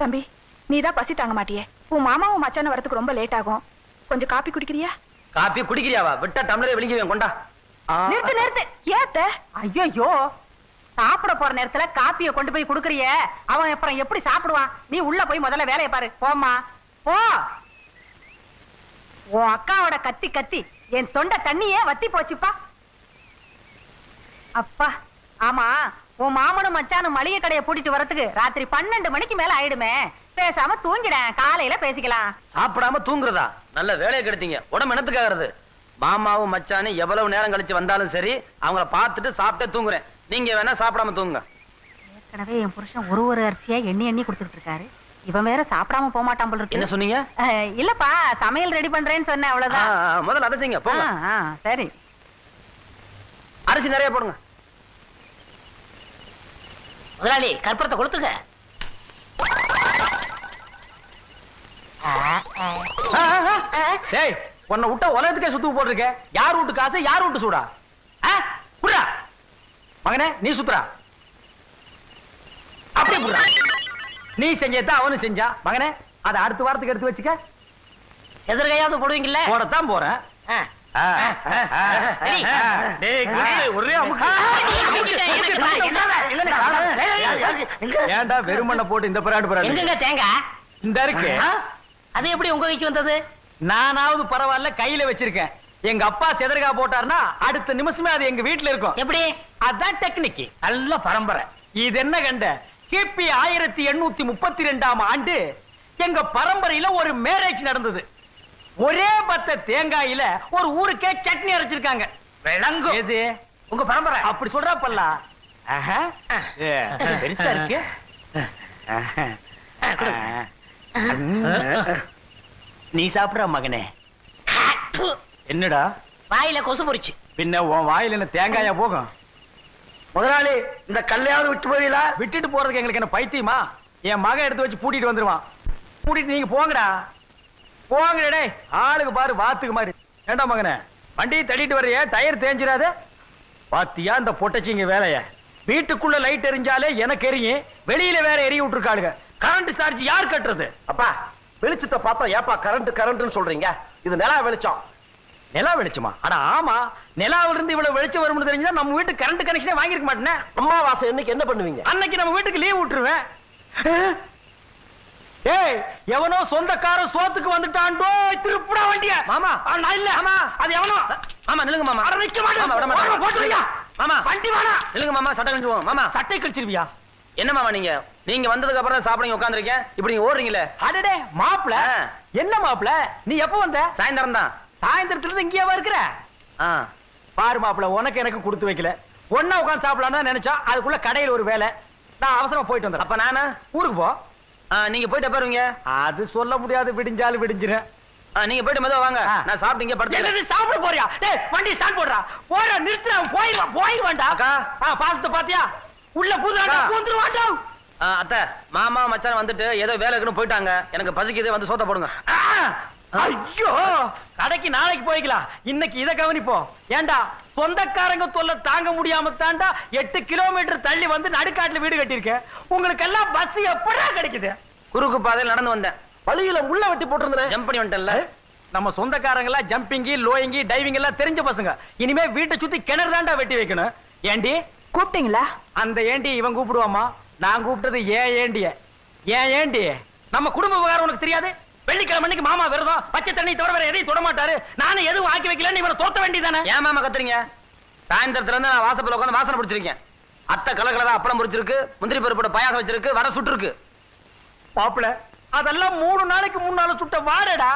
தம்பி, நீதான் பசி தாங்க மாட்டியே. உன் மாமாவும் மச்சான வரதுக்கு ரொம்ப லேட் ஆகும். கொஞ்சம் காப்பி குடிக்கிறியா? காப்பி குடிக்கிறியாவா? விட்டா டம்ளரே விழுங்கிடுவேன். கொண்டா. நிறுத்து நிறுத்து. ஏத்த? ஐயோ, சாப்பிட போற நேரத்துல காப்பியை கொண்டு போய் குடுக்கறிய, அவன் அப்புறம் எப்படி சாப்பிடுவான்? நீ உள்ள போய் முதல்ல வேலையை பாரு. போம்மா போ. உன் அக்காவோட கத்தி கத்தி என் தொண்டை தண்ணியே வத்தி போச்சுப்பா. அப்பா, ஆமா, உன் மாமனும் மச்சானும் மளிகை கடையை பூட்டிட்டு வரதுக்கு ராத்திரி 12 மணிக்கு மேல ஆயிடுமே. பேசாம தூங்கிடேன், காலையில பேசிக்கலாம். சாப்பிடாம தூங்குறதா? நல்ல வேலையை கெடுத்தீங்க. உடம்பு என்னத்துக்காகிறது? மாமாவும் மச்சானு எவ்வளவு நேரம் கழிச்சு வந்தாலும் சரி, அவங்கள பார்த்துட்டு சாப்பிட்டே தூங்குறேன். நீங்க வேணா சாப்பிடாம தூங்குங்க. ஏற்கனவே என் புருஷன் ஒரு அரிசியா எண்ணி எண்ணி கொடுத்துட்டு இருக்காரு. இவன் வேற சாப்பிடாம போக மாட்டான் போல இருக்கு. என்ன சொன்னீங்க? இல்லப்பா, சமையல் ரெடி பண்றேன்னு சொன்னேன், அவ்வளவுதான். முதல்ல அதை செய்யுங்க. போங்க. சரி, அரிசி நிறைய போடுங்க. முதலாளி, கற்பூரத்தை கொடுத்துங்க. டேய், உன்னை விட்டா உலகத்துக்கே சுத்து போட்டிருக்க. யார் வீட்டு காசு, யார் வீட்டு சூடா? குடுறா மகனே, நீ சுத்துறா. அப்படியே குடுறா. நீ செஞ்சதான் அவனும் செஞ்சா. மகனே, அதை அடுத்த வாரத்துக்கு எடுத்து வச்சுக்க. செதற்கையாவது போடுவீங்கல்ல? போடத்தான் போறேன். ஏன்டா வெறுமண்ண போட்டு இந்த பராடு பராடு? எங்கங்க தேங்காய்? இந்த இருக்கு. அது எப்படி உங்க கைக்கு வந்தது? நானாவது பரவாயில்ல, கையில வச்சிருக்கேன். எங்க அப்பா செதற்கா போட்டார்னா அடுத்த நிமிஷமே அது எங்க வீட்டுல இருக்கும். எப்படி? அதான் டெக்னிக். நல்ல பரம்பரை. இது என்ன கண்ட? கிபி 1832ஆம் ஆண்டு எங்க பரம்பரையில ஒரு மேரேஜ் நடந்தது. ஒரே பத்த தேங்காயில ஒரு ஊருக்கே சட்னி அரைச்சிருக்காங்க. விளங்கும். எது உங்க பரம்பரை? அப்படி சொல்றா பல்லா. பெருசா இருக்கு. நீ சாப்பிடுற மகனே. என்னடா வாயில கொசு பொறிச்சு? பின்ன உன் வாயில என்ன தேங்காயா போகும்? முதலாளி, இந்த கல்லையாவது விட்டு போவீங்களா? விட்டுட்டு போறதுக்கு எங்களுக்கு என்ன பைத்தியமா? என் மகன் எடுத்து வச்சு பூட்டிட்டு வந்துருவான். பூட்டிட்டு நீங்க போங்கடா. போங்கடே. ஆளுக்கு பாரு வாத்துக்கு மாதிரி. ஏண்டா மகனே, வண்டியை தள்ளிட்டு வர்றிய, டயர் தேஞ்சிராத? பாத்தியா இந்த பொட்டச்சிங்க வேலைய? வீட்டுக்குள்ள லைட் எரிஞ்சாலே எனக்கு எரியும், வெளியில வேற எரிய விட்டுருக்காளுங்க. கரண்ட் சார்ஜ் யார் கட்டுறது? அப்பா, வெளிச்சத்தை பார்த்தா ஏப்பா கரண்ட் கரண்ட்னு சொல்றீங்க? இது நிலா வெளிச்சம். நிலா வெளிச்சமா? அட ஆமா, நிலாவில இருந்து இவ்வளவு வெளிச்சம் வரும்னு தெரிஞ்சா நம்ம வீட்டுக்கு கரண்ட் கனெக்ஷனே வாங்கிருக்க மாட்டேனே. அம்மாவாசை இன்னைக்கு என்ன பண்ணுவீங்க? அன்னைக்கு நம்ம வீட்டுக்கு லீவ் விட்டுருவேன். ஏய், எவனோ சொந்தக்காரன் சோத்துக்கு வந்துட்டான்டோ, திருப்புடா வண்டிய. மாமா, நான் இல்ல. மாமா, அது எவனோ. மாமா நில்லுங்க மாமா. அட நிக்க மாட்டேன். மாமா விட மாட்டேன். போடுறியா? மாமா வண்டி வேணா. நில்லுங்க மாமா, சட்டை கழிச்சுவோம். மாமா சட்டை கழிச்சிருவியா? என்ன மாமா நீங்க நீங்க வந்ததுக்கு அப்புறம் தான் சாப்பிடுங்க உட்கார்ந்திருக்கேன். இப்படி நீங்க ஓடுறீங்களே. அடடே மாப்ள, என்ன மாப்ள நீ எப்ப வந்த? சாயந்தரம் தான். சாயந்தரத்துல இருந்து இங்கேவா இருக்கிற? பாரு மாப்ள, உனக்கு எனக்கு கொடுத்து வைக்கல. ஒன்னா உட்கார்ந்து சாப்பிடலாம்னு நினைச்சா அதுக்குள்ள கடையில் ஒரு வேலை. நான் அவசரமா போயிட்டு வந்தேன். அப்ப நானு ஊருக்கு போ. நீங்க போயிட்டு பாருங்க. அது சொல்ல முடியாது, விடிஞ்சாலும் விடிஞ்சிரும். நீங்க போயிட்டு மெதுவா வாங்க. நான் சாப்பிட்டு இங்க படுத்து. சாப்பிட போறியா? டேய், வண்டி ஸ்டார்ட் போடுறா. போற நிறுத்துறா. போயிடுவான்டா. அக்கா, பாசத்தை பாத்தியா? உள்ள பூந்துருவான்டா. அத்தை, மாமா மச்சான் வந்துட்டு ஏதோ வேலை இருக்குன்னு போயிட்டாங்க. எனக்கு பசிக்குது, வந்து சோத்த போடுங்க. ஐயோ, கடைக்கு நாளைக்கு போய்க்கலாம். இன்னைக்கு இதை கவனிப்போம். ஏண்டா, சொந்தக்காரங்க தொல்லை தாங்க முடியாம தாண்டா 8 கிலோமீட்டர் தள்ளி வந்து நடுக்காட்டுல வீடு கட்டியிருக்கேன். உங்களுக்கு எல்லாம் பஸ் எப்படா கிடைக்குது? குறுக்கு பாதையில் நடந்து வந்தேன். வழியில முள்ள வெட்டி போட்டிருந்தேன், ஜம்ப் பண்ணி வந்துட்டேன்ல. நம்ம சொந்தக்காரங்க எல்லாம் ஜம்பிங்கி, லோயிங்கி, டைவிங் எல்லாம் தெரிஞ்ச பசங்க. இனிமே வீட்டை சுத்தி கிணறு தாண்டா வெட்டி வைக்கணும். ஏண்டி கூப்பிட்டீங்களா? அந்த ஏண்டி இவன் கூப்பிடுவாமா? நான் கூப்பிட்டது ஏன் ஏண்டிய. ஏன் ஏண்டி? நம்ம குடும்ப விவகாரம் உனக்கு தெரியாது? வெள்ளிக்கிழமை அன்னைக்கு மாமா விரதம், பச்சை தண்ணி தவிர வேற எதையும் தொட மாட்டாரு. நானும் எதுவும் ஆக்கி வைக்கல, இவனை தோத்த வேண்டியதானே. ஏன் மாமா கத்துறீங்க? சாயந்தரத்துல இருந்து நான் வாசப்பல உட்காந்து வாசனை பிடிச்சிருக்கேன். அத்தை கலகலதா அப்பளம் பிடிச்சிருக்கு, முந்திரி பருப்போட பாயாசம் வச்சிருக்கு, வர சுட்டு இருக்கு. பாப்புல அதெல்லாம் 3 நாளைக்கு முன்னால சுட்ட வாடடா.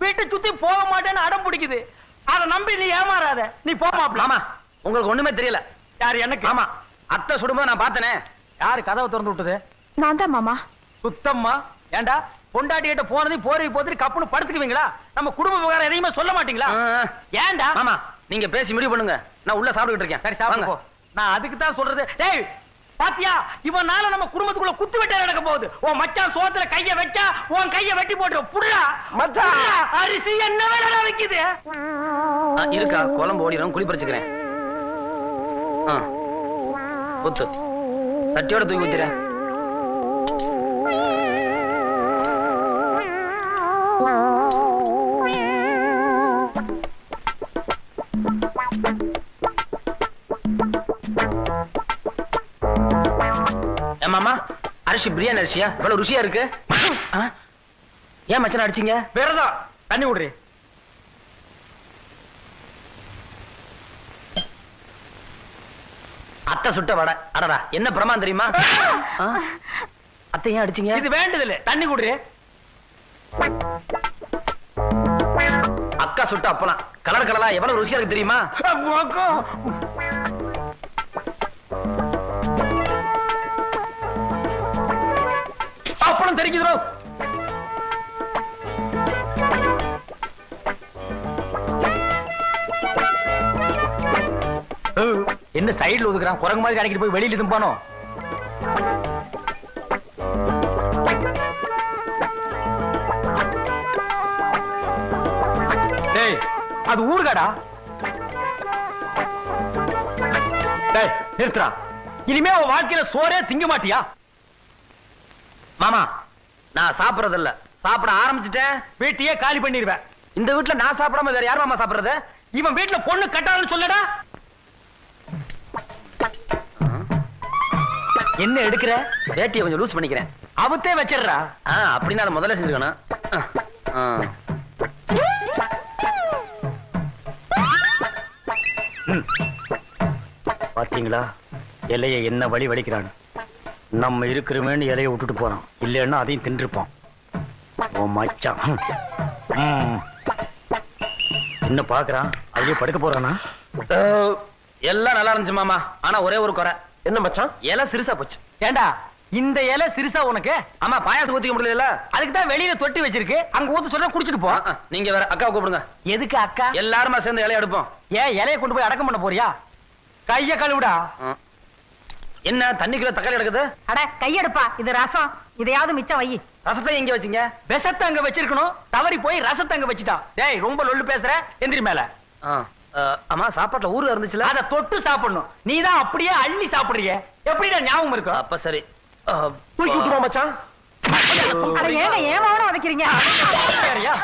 வீட்டை சுத்தி போக மாட்டேன்னு அடம் பிடிக்குது. அதை நம்பி நீ ஏமாறாத. நீ போ மாப்ள. ஆமா, உங்களுக்கு ஒண்ணுமே தெரியல. யார்? எனக்கு. ஆமா, அத்தை சுடும்போது நான் பார்த்தனே. யாரு கதவை திறந்து விட்டது? நான் தான் மாமா. சுத்தம்மா. ஏண்டா, பொண்டாட்டி கிட்ட போனது போறி போட்டு கப்புன்னு படுத்துக்குவீங்களா? நம்ம குடும்ப விவகாரம் எதையுமே சொல்ல மாட்டீங்களா? ஏண்டா? மாமா நீங்க பேசி முடிவு பண்ணுங்க. நான் உள்ள சாப்பிட்டுட்டு இருக்கேன். சரி சாப்பிடுங்க. நான் அதுக்கு தான் சொல்றது. டேய் பாத்தியா, இவனால நம்ம குடும்பத்துக்குள்ள குத்து வெட்ட நடக்க போகுது. உன் மச்சான் சோத்துல கைய வச்சா உன் கைய வெட்டி போட்டு புடுடா. மச்சான் அரிசி என்ன வேலை வைக்குது? இருக்கா, குழம்பு ஓடிடும், குழி பறிச்சுக்கிறேன். ஊத்து, சட்டியோட தூக்கி ஊத்துறேன். அரிசி பிரியாணி அரிசியா இவ்வளவு ருசியா இருக்கு ஆ? ஏன் மச்சான் அடிச்சீங்க? விரதம் தண்ணி விடுறி. அத்தை சுட்ட வடை. அடடா என்ன பிரமான் தெரியுமா? ஆ? அத்தை ஏன் அடிச்சீங்க? இது வேண்டதில்ல, தண்ணி குடுறி. அக்கா சுட்ட அப்பலாம் கலர் கலரா எவ்வளவு ருசியா இருக்கு தெரியுமா? அப்பளம் தெரிக்குதோ? என்ன சைடுல ஒதுக்குறான்? குரங்கு மாதிரி அடிக்கிட்டு போய் வெளியில தும்பானோ? டேய், அது ஊர்காடா. டேய், நிறுத்துறா. இனிமே உன் வாழ்க்கையில சோறே திங்க மாட்டியா? மாமா நான் சாப்பிடறது இல்ல, சாப்பிட ஆரம்பிச்சுட்டேன் வீட்டையே காலி பண்ணிடுவேன். இந்த வீட்டுல நான் சாப்பிடாம வேற யார் மாமா சாப்பிடுறது? இவன் வீட்டுல பொண்ணு கட்டாதுன்னு சொல்லடா. என்ன எடுக்கிற? வேட்டியை கொஞ்சம் லூஸ் பண்ணிக்கிறேன். அவத்தே வச்சிடுறா. அப்படின்னா அதை முதல்ல செஞ்சுக்கணும். பாத்தீங்களா இலைய என்ன வழி வலிக்கிறான்னு. நம்ம இருக்கிறோமேன்னு இலைய விட்டுட்டு போறோம், இல்லைன்னா அதையும் தின்றுப்பான். ஓ மச்சான் என்ன பாக்குறான்? அதையே படுக்க போறானா? எல்லாம் நல்லா இருந்துச்சு மாமா, ஆனா ஒரே ஒரு குறை. என்ன மச்சான்? இலை சிறுசா போச்சு. ஏண்டா இந்த இலை சிறுசா உனக்கு? ஆமா பாயாசம் ஊத்திக்க முடியல. அதுக்கு தான் வெளியில தொட்டி வச்சிருக்கு, அங்க ஊத்த சொல்ற குடிச்சிட்டு போ. நீங்க வேற அக்காவை கூப்பிடுங்க. எதுக்கு அக்கா? எல்லாருமா சேர்ந்து இலைய எடுப்போம். ஏன் இலைய கொண்டு போய் அடக்கம் பண்ண போறியா? கைய கழுவுடா. என்ன தண்ணிக்குள்ள தக்காளி எடுக்குது? அட கையெடுப்பா, இது ரசம். இதையாவது மிச்சம் வை. ரசத்தை எங்க வச்சீங்க? விஷத்தை அங்க வச்சிருக்கணும், தவறி போய் ரசத்தை அங்க வச்சுட்டான். டேய் ரொம்ப லொல்லு பேசுற, எந்திரி மேல. ஆமா சாப்பாட்டுல ஊரு இருந்துச்சுல, அத தொட்டு சாப்பிடணும். நீதான் அப்படியே அள்ளி சாப்பிடுறீங்க, எப்படிடா ஞாபகம் இருக்கும்? அப்ப சரி தூக்கி விட்டுருமா மச்சான்? அட ஏங்க ஏமாவன உதைக்கிறீங்க? சரியா?